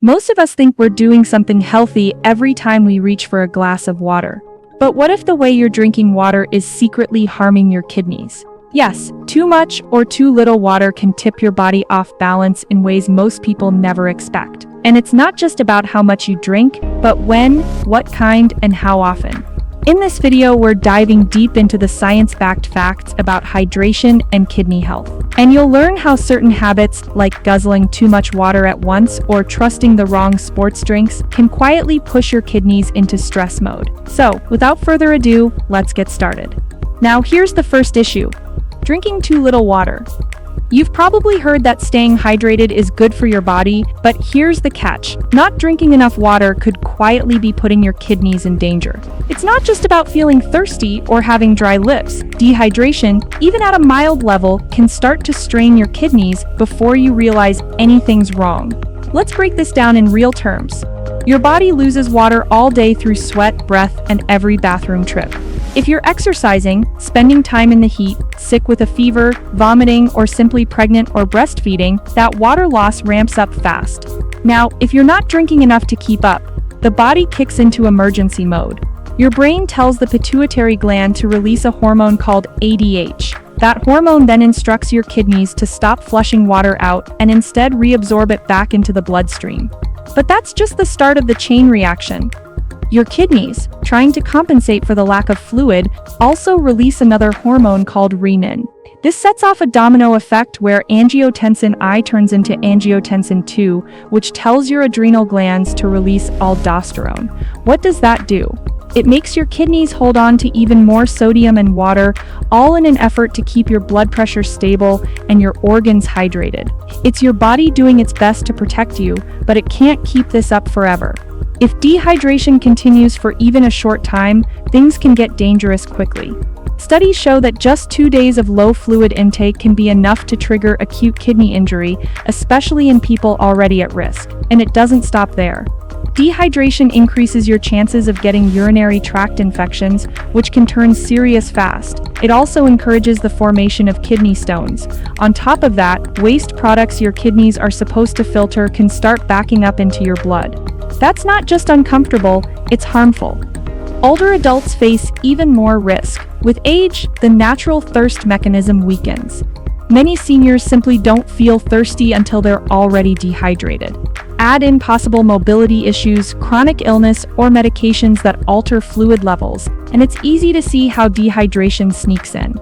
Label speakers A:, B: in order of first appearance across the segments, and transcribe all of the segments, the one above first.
A: Most of us think we're doing something healthy every time we reach for a glass of water. But what if the way you're drinking water is secretly harming your kidneys? Yes, too much or too little water can tip your body off balance in ways most people never expect. And it's not just about how much you drink, but when, what kind, and how often. In this video, we're diving deep into the science-backed facts about hydration and kidney health. And you'll learn how certain habits, like guzzling too much water at once or trusting the wrong sports drinks, can quietly push your kidneys into stress mode. So, without further ado, let's get started. Now, here's the first issue: drinking too little water. You've probably heard that staying hydrated is good for your body, but here's the catch. Not drinking enough water could quietly be putting your kidneys in danger. It's not just about feeling thirsty or having dry lips. Dehydration, even at a mild level, can start to strain your kidneys before you realize anything's wrong. Let's break this down in real terms. Your body loses water all day through sweat, breath, and every bathroom trip. If you're exercising, spending time in the heat, sick with a fever, vomiting, or simply pregnant or breastfeeding, that water loss ramps up fast. Now, if you're not drinking enough to keep up, the body kicks into emergency mode. Your brain tells the pituitary gland to release a hormone called ADH. That hormone then instructs your kidneys to stop flushing water out and instead reabsorb it back into the bloodstream. But that's just the start of the chain reaction. Your kidneys, trying to compensate for the lack of fluid, also release another hormone called renin. This sets off a domino effect where angiotensin I turns into angiotensin II, which tells your adrenal glands to release aldosterone. What does that do? It makes your kidneys hold on to even more sodium and water, all in an effort to keep your blood pressure stable and your organs hydrated. It's your body doing its best to protect you, but it can't keep this up forever. If dehydration continues for even a short time, things can get dangerous quickly. Studies show that just 2 days of low fluid intake can be enough to trigger acute kidney injury, especially in people already at risk. And it doesn't stop there. Dehydration increases your chances of getting urinary tract infections, which can turn serious fast. It also encourages the formation of kidney stones. On top of that, waste products your kidneys are supposed to filter can start backing up into your blood. That's not just uncomfortable, it's harmful. Older adults face even more risk. With age, the natural thirst mechanism weakens. Many seniors simply don't feel thirsty until they're already dehydrated. Add in possible mobility issues, chronic illness, or medications that alter fluid levels, and it's easy to see how dehydration sneaks in.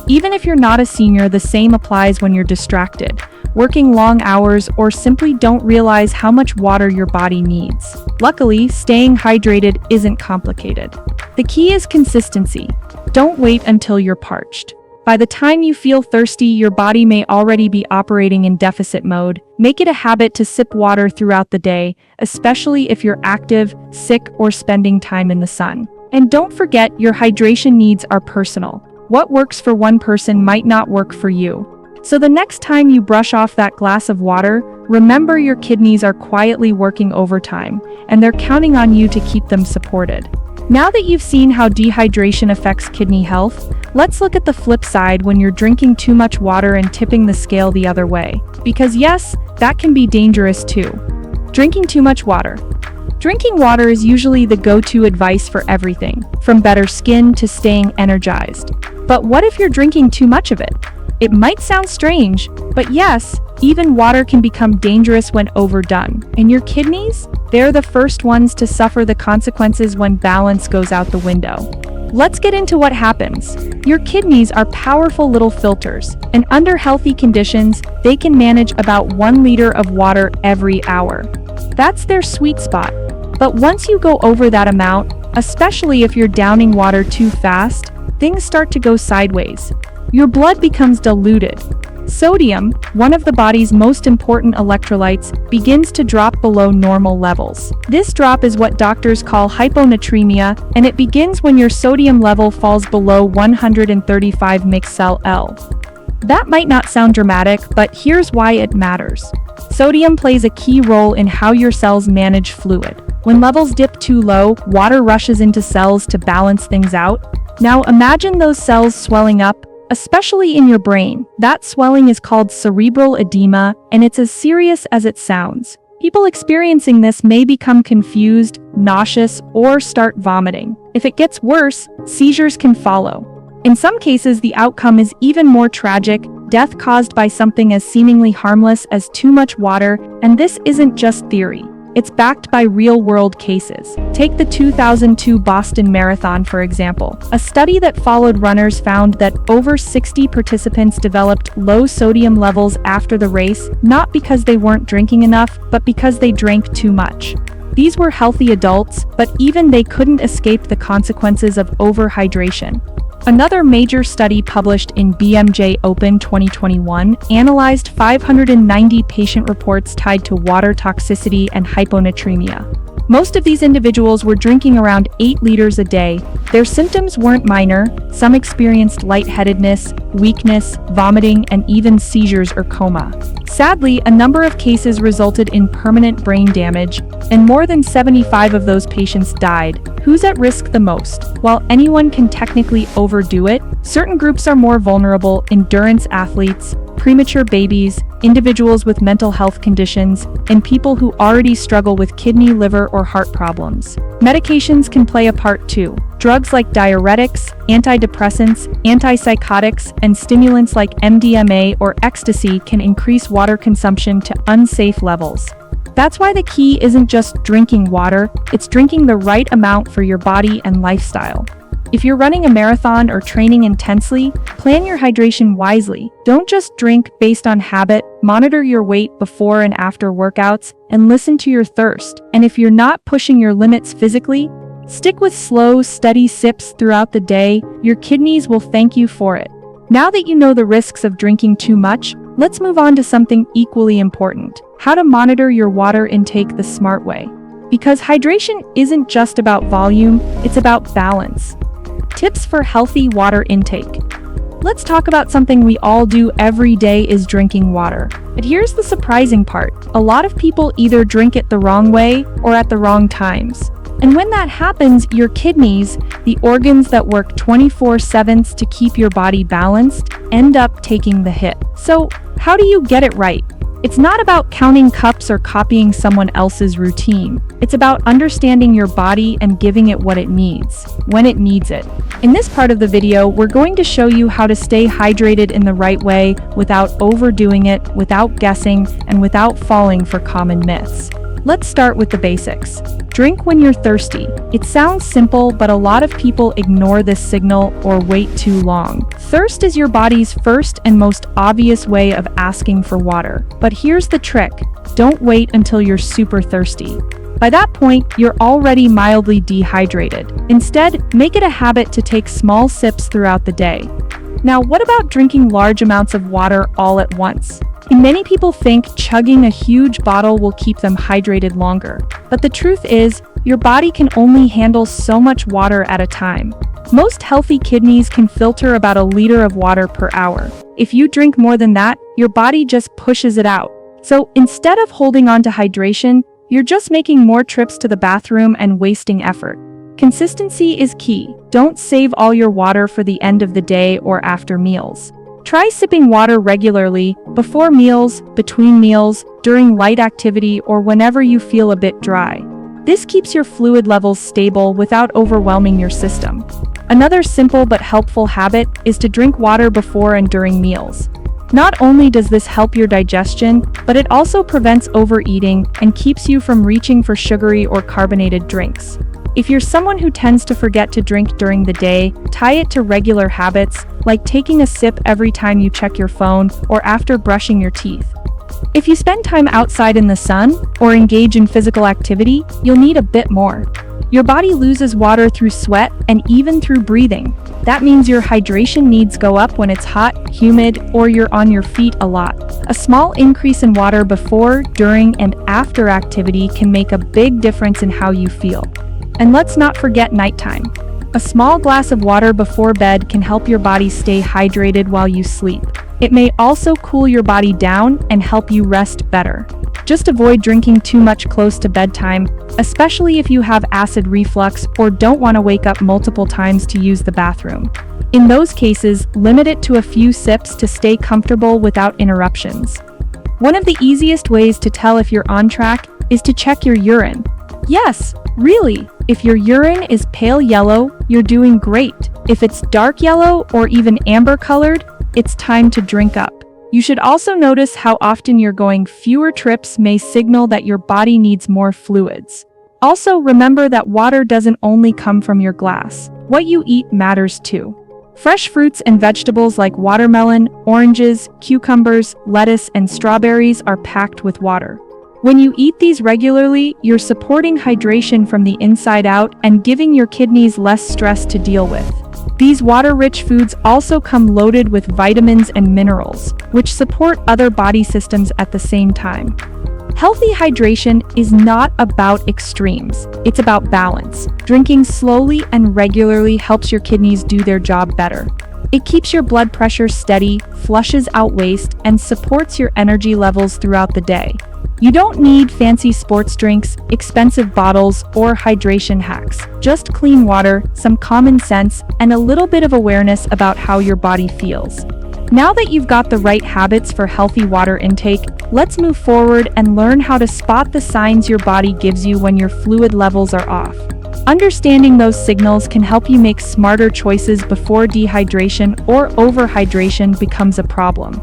A: Even if you're not a senior, the same applies when you're distracted, working long hours, or simply don't realize how much water your body needs. Luckily, staying hydrated isn't complicated. The key is consistency. Don't wait until you're parched. By the time you feel thirsty, your body may already be operating in deficit mode. Make it a habit to sip water throughout the day, especially if you're active, sick, or spending time in the sun. And don't forget, your hydration needs are personal. What works for one person might not work for you. So the next time you brush off that glass of water, remember your kidneys are quietly working overtime, and they're counting on you to keep them supported. Now that you've seen how dehydration affects kidney health, let's look at the flip side when you're drinking too much water and tipping the scale the other way. Because yes, that can be dangerous too. Drinking too much water. Drinking water is usually the go-to advice for everything, from better skin to staying energized. But what if you're drinking too much of it? It might sound strange, but yes, even water can become dangerous when overdone. And your kidneys? They're the first ones to suffer the consequences when balance goes out the window. Let's get into what happens. Your kidneys are powerful little filters, and under healthy conditions, they can manage about 1 liter of water every hour. That's their sweet spot. But once you go over that amount, especially if you're downing water too fast, things start to go sideways. Your blood becomes diluted. Sodium, one of the body's most important electrolytes, begins to drop below normal levels. This drop is what doctors call hyponatremia, and it begins when your sodium level falls below 135 mg/L. That might not sound dramatic, but here's why it matters. Sodium plays a key role in how your cells manage fluid. When levels dip too low, water rushes into cells to balance things out. Now imagine those cells swelling up, especially in your brain. That swelling is called cerebral edema, and it's as serious as it sounds. People experiencing this may become confused, nauseous, or start vomiting. If it gets worse, seizures can follow. In some cases, the outcome is even more tragic, death caused by something as seemingly harmless as too much water, and this isn't just theory. It's backed by real-world cases. Take the 2002 Boston Marathon, for example. A study that followed runners found that over 60 participants developed low sodium levels after the race, not because they weren't drinking enough, but because they drank too much. These were healthy adults, but even they couldn't escape the consequences of overhydration. Another major study published in BMJ Open 2021 analyzed 590 patient reports tied to water toxicity and hyponatremia. Most of these individuals were drinking around 8 liters a day. Their symptoms weren't minor. Some experienced lightheadedness, weakness, vomiting, and even seizures or coma. Sadly, a number of cases resulted in permanent brain damage, and more than 75 of those patients died. Who's at risk the most? While anyone can technically overdo it, certain groups are more vulnerable: endurance athletes, premature babies, individuals with mental health conditions, and people who already struggle with kidney, liver, or heart problems. Medications can play a part too. Drugs like diuretics, antidepressants, antipsychotics, and stimulants like MDMA or ecstasy can increase water consumption to unsafe levels. That's why the key isn't just drinking water, it's drinking the right amount for your body and lifestyle. If you're running a marathon or training intensely, plan your hydration wisely. Don't just drink based on habit, monitor your weight before and after workouts, and listen to your thirst. And if you're not pushing your limits physically, stick with slow, steady sips throughout the day. Your kidneys will thank you for it. Now that you know the risks of drinking too much, let's move on to something equally important: how to monitor your water intake the smart way. Because hydration isn't just about volume, it's about balance. Tips for healthy water intake. Let's talk about something we all do every day: is drinking water. But here's the surprising part. A lot of people either drink it the wrong way or at the wrong times. And when that happens, your kidneys, the organs that work 24/7 to keep your body balanced, end up taking the hit. So, how do you get it right? It's not about counting cups or copying someone else's routine. It's about understanding your body and giving it what it needs, when it needs it. In this part of the video, we're going to show you how to stay hydrated in the right way without overdoing it, without guessing, and without falling for common myths. Let's start with the basics. Drink when you're thirsty. It sounds simple, but a lot of people ignore this signal or wait too long. Thirst is your body's first and most obvious way of asking for water. But here's the trick: don't wait until you're super thirsty. By that point, you're already mildly dehydrated. Instead, make it a habit to take small sips throughout the day. Now, what about drinking large amounts of water all at once? Many people think chugging a huge bottle will keep them hydrated longer. But the truth is, your body can only handle so much water at a time. Most healthy kidneys can filter about 1 liter of water per hour. If you drink more than that, your body just pushes it out. So instead of holding on to hydration, you're just making more trips to the bathroom and wasting effort. Consistency is key. Don't save all your water for the end of the day or after meals. Try sipping water regularly, before meals, between meals, during light activity, or whenever you feel a bit dry. This keeps your fluid levels stable without overwhelming your system. Another simple but helpful habit is to drink water before and during meals. Not only does this help your digestion, but it also prevents overeating and keeps you from reaching for sugary or carbonated drinks. If you're someone who tends to forget to drink during the day, tie it to regular habits, like taking a sip every time you check your phone or after brushing your teeth. If you spend time outside in the sun or engage in physical activity, you'll need a bit more. Your body loses water through sweat and even through breathing. That means your hydration needs go up when it's hot, humid, or you're on your feet a lot. A small increase in water before, during, and after activity can make a big difference in how you feel. And let's not forget nighttime. A small glass of water before bed can help your body stay hydrated while you sleep. It may also cool your body down and help you rest better. Just avoid drinking too much close to bedtime, especially if you have acid reflux or don't want to wake up multiple times to use the bathroom. In those cases, limit it to a few sips to stay comfortable without interruptions. One of the easiest ways to tell if you're on track is to check your urine. Yes, really, if your urine is pale yellow, you're doing great. If it's dark yellow or even amber colored, it's time to drink up. You should also notice how often you're going. Fewer trips may signal that your body needs more fluids. Also, remember that water doesn't only come from your glass. What you eat matters too. Fresh fruits and vegetables like watermelon, oranges, cucumbers, lettuce, and strawberries are packed with water. When you eat these regularly, you're supporting hydration from the inside out and giving your kidneys less stress to deal with. These water-rich foods also come loaded with vitamins and minerals, which support other body systems at the same time. Healthy hydration is not about extremes, it's about balance. Drinking slowly and regularly helps your kidneys do their job better. It keeps your blood pressure steady, flushes out waste, and supports your energy levels throughout the day. You don't need fancy sports drinks, expensive bottles, or hydration hacks. Just clean water, some common sense, and a little bit of awareness about how your body feels. Now that you've got the right habits for healthy water intake, let's move forward and learn how to spot the signs your body gives you when your fluid levels are off. Understanding those signals can help you make smarter choices before dehydration or overhydration becomes a problem.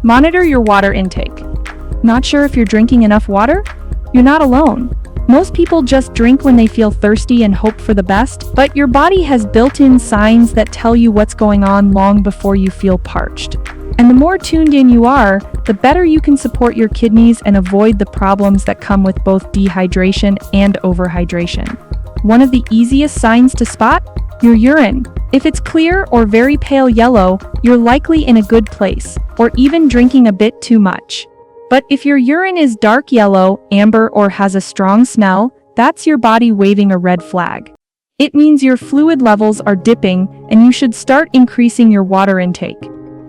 A: Monitor your water intake. Not sure if you're drinking enough water? You're not alone. Most people just drink when they feel thirsty and hope for the best, but your body has built-in signs that tell you what's going on long before you feel parched. And the more tuned in you are, the better you can support your kidneys and avoid the problems that come with both dehydration and overhydration. One of the easiest signs to spot? Your urine. If it's clear or very pale yellow, you're likely in a good place, or even drinking a bit too much. But if your urine is dark yellow, amber, or has a strong smell, that's your body waving a red flag. It means your fluid levels are dipping and you should start increasing your water intake.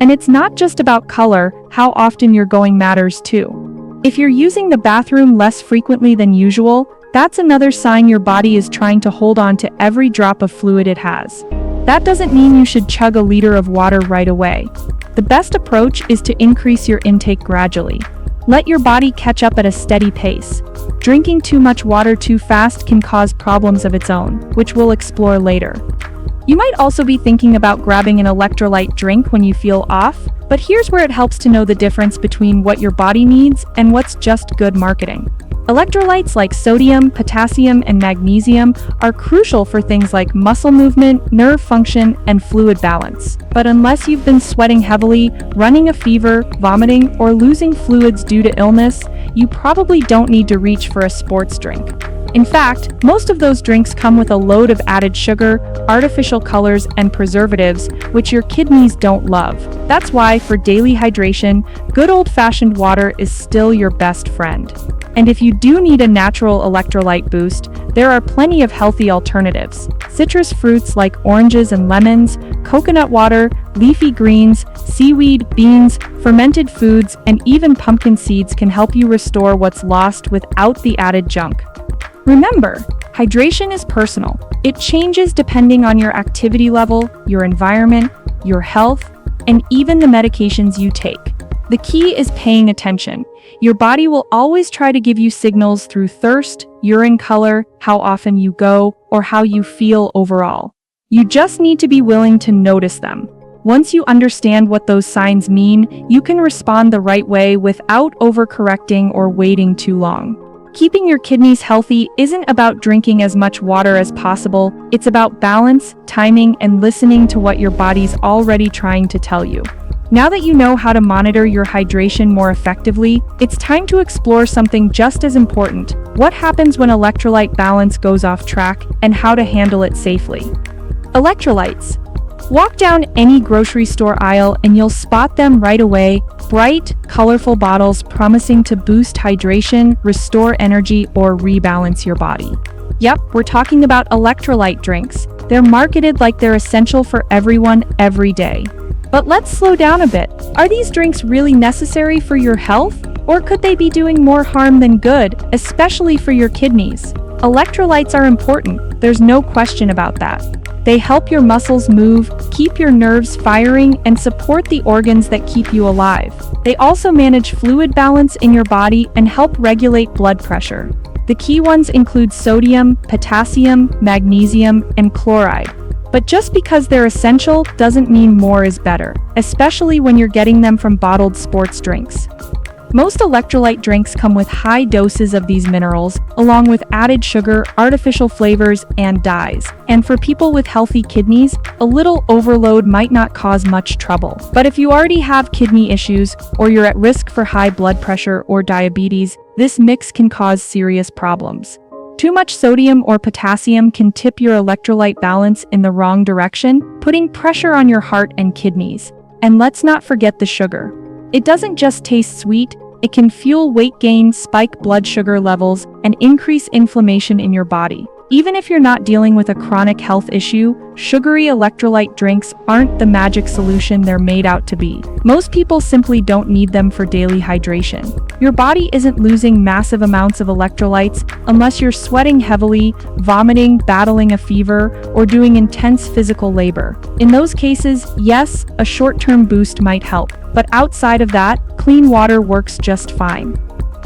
A: And it's not just about color, how often you're going matters too. If you're using the bathroom less frequently than usual, that's another sign your body is trying to hold on to every drop of fluid it has. That doesn't mean you should chug a liter of water right away. The best approach is to increase your intake gradually. Let your body catch up at a steady pace. Drinking too much water too fast can cause problems of its own, which we'll explore later. You might also be thinking about grabbing an electrolyte drink when you feel off, but here's where it helps to know the difference between what your body needs and what's just good marketing. Electrolytes like sodium, potassium, and magnesium are crucial for things like muscle movement, nerve function, and fluid balance. But unless you've been sweating heavily, running a fever, vomiting, or losing fluids due to illness, you probably don't need to reach for a sports drink. In fact, most of those drinks come with a load of added sugar, artificial colors, and preservatives, which your kidneys don't love. That's why, for daily hydration, good old-fashioned water is still your best friend. And if you do need a natural electrolyte boost, there are plenty of healthy alternatives. Citrus fruits like oranges and lemons, coconut water, leafy greens, seaweed, beans, fermented foods, and even pumpkin seeds can help you restore what's lost without the added junk. Remember, hydration is personal. It changes depending on your activity level, your environment, your health, and even the medications you take. The key is paying attention. Your body will always try to give you signals through thirst, urine color, how often you go, or how you feel overall. You just need to be willing to notice them. Once you understand what those signs mean, you can respond the right way without overcorrecting or waiting too long. Keeping your kidneys healthy isn't about drinking as much water as possible, it's about balance, timing, and listening to what your body's already trying to tell you. Now that you know how to monitor your hydration more effectively, it's time to explore something just as important: what happens when electrolyte balance goes off track and how to handle it safely. Electrolytes. Walk down any grocery store aisle and you'll spot them right away. Bright, colorful bottles promising to boost hydration, restore energy, or rebalance your body. Yep, we're talking about electrolyte drinks. They're marketed like they're essential for everyone every day. But let's slow down a bit. Are these drinks really necessary for your health? Or could they be doing more harm than good, especially for your kidneys? Electrolytes are important, there's no question about that. They help your muscles move, keep your nerves firing, and support the organs that keep you alive. They also manage fluid balance in your body and help regulate blood pressure. The key ones include sodium, potassium, magnesium, and chloride. But just because they're essential doesn't mean more is better, especially when you're getting them from bottled sports drinks. Most electrolyte drinks come with high doses of these minerals, along with added sugar, artificial flavors, and dyes. And for people with healthy kidneys, a little overload might not cause much trouble. But if you already have kidney issues, or you're at risk for high blood pressure or diabetes, this mix can cause serious problems. Too much sodium or potassium can tip your electrolyte balance in the wrong direction, putting pressure on your heart and kidneys. And let's not forget the sugar. It doesn't just taste sweet, it can fuel weight gain, spike blood sugar levels, and increase inflammation in your body. Even if you're not dealing with a chronic health issue, sugary electrolyte drinks aren't the magic solution they're made out to be. Most people simply don't need them for daily hydration. Your body isn't losing massive amounts of electrolytes unless you're sweating heavily, vomiting, battling a fever, or doing intense physical labor. In those cases, yes, a short-term boost might help, but outside of that, clean water works just fine.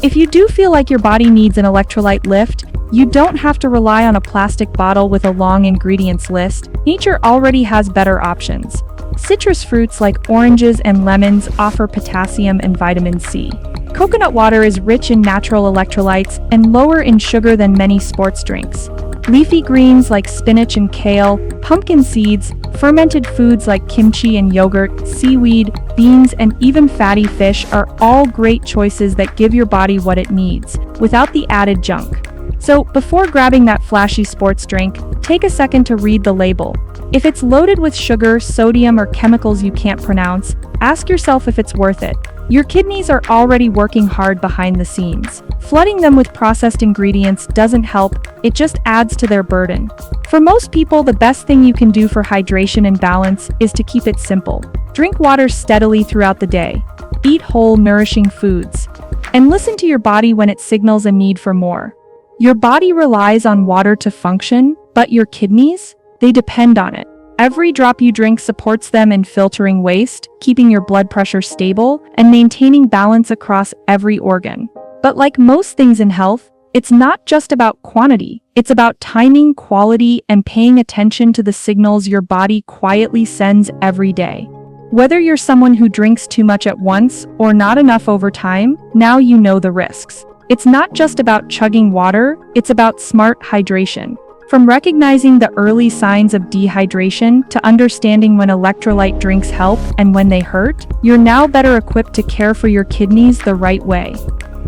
A: If you do feel like your body needs an electrolyte lift, you don't have to rely on a plastic bottle with a long ingredients list. Nature already has better options. Citrus fruits like oranges and lemons offer potassium and vitamin C. Coconut water is rich in natural electrolytes and lower in sugar than many sports drinks. Leafy greens like spinach and kale, pumpkin seeds, fermented foods like kimchi and yogurt, seaweed, beans, and even fatty fish are all great choices that give your body what it needs, without the added junk. So, before grabbing that flashy sports drink, take a second to read the label. If it's loaded with sugar, sodium, or chemicals you can't pronounce, ask yourself if it's worth it. Your kidneys are already working hard behind the scenes. Flooding them with processed ingredients doesn't help, it just adds to their burden. For most people, the best thing you can do for hydration and balance is to keep it simple. Drink water steadily throughout the day. Eat whole, nourishing foods. And listen to your body when it signals a need for more. Your body relies on water to function, but your kidneys? They depend on it. Every drop you drink supports them in filtering waste, keeping your blood pressure stable, and maintaining balance across every organ. But like most things in health, it's not just about quantity. It's about timing, quality, and paying attention to the signals your body quietly sends every day. Whether you're someone who drinks too much at once or not enough over time, now you know the risks. It's not just about chugging water, it's about smart hydration. From recognizing the early signs of dehydration to understanding when electrolyte drinks help and when they hurt, you're now better equipped to care for your kidneys the right way.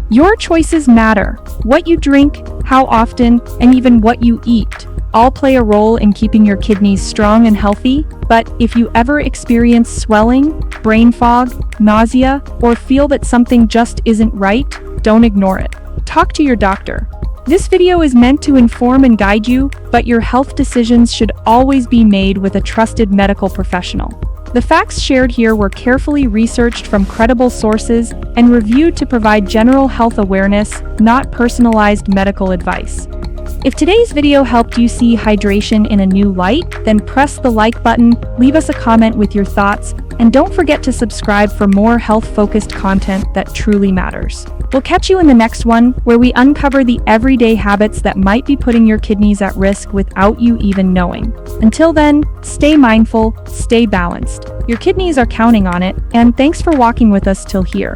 A: Your choices matter. What you drink, how often, and even what you eat all play a role in keeping your kidneys strong and healthy. But if you ever experience swelling, brain fog, nausea, or feel that something just isn't right, don't ignore it. Talk to your doctor. This video is meant to inform and guide you, but your health decisions should always be made with a trusted medical professional. The facts shared here were carefully researched from credible sources and reviewed to provide general health awareness, not personalized medical advice. If today's video helped you see hydration in a new light, then press the like button, leave us a comment with your thoughts, and don't forget to subscribe for more health-focused content that truly matters. We'll catch you in the next one, where we uncover the everyday habits that might be putting your kidneys at risk without you even knowing. Until then, stay mindful, stay balanced. Your kidneys are counting on it, and thanks for walking with us till here.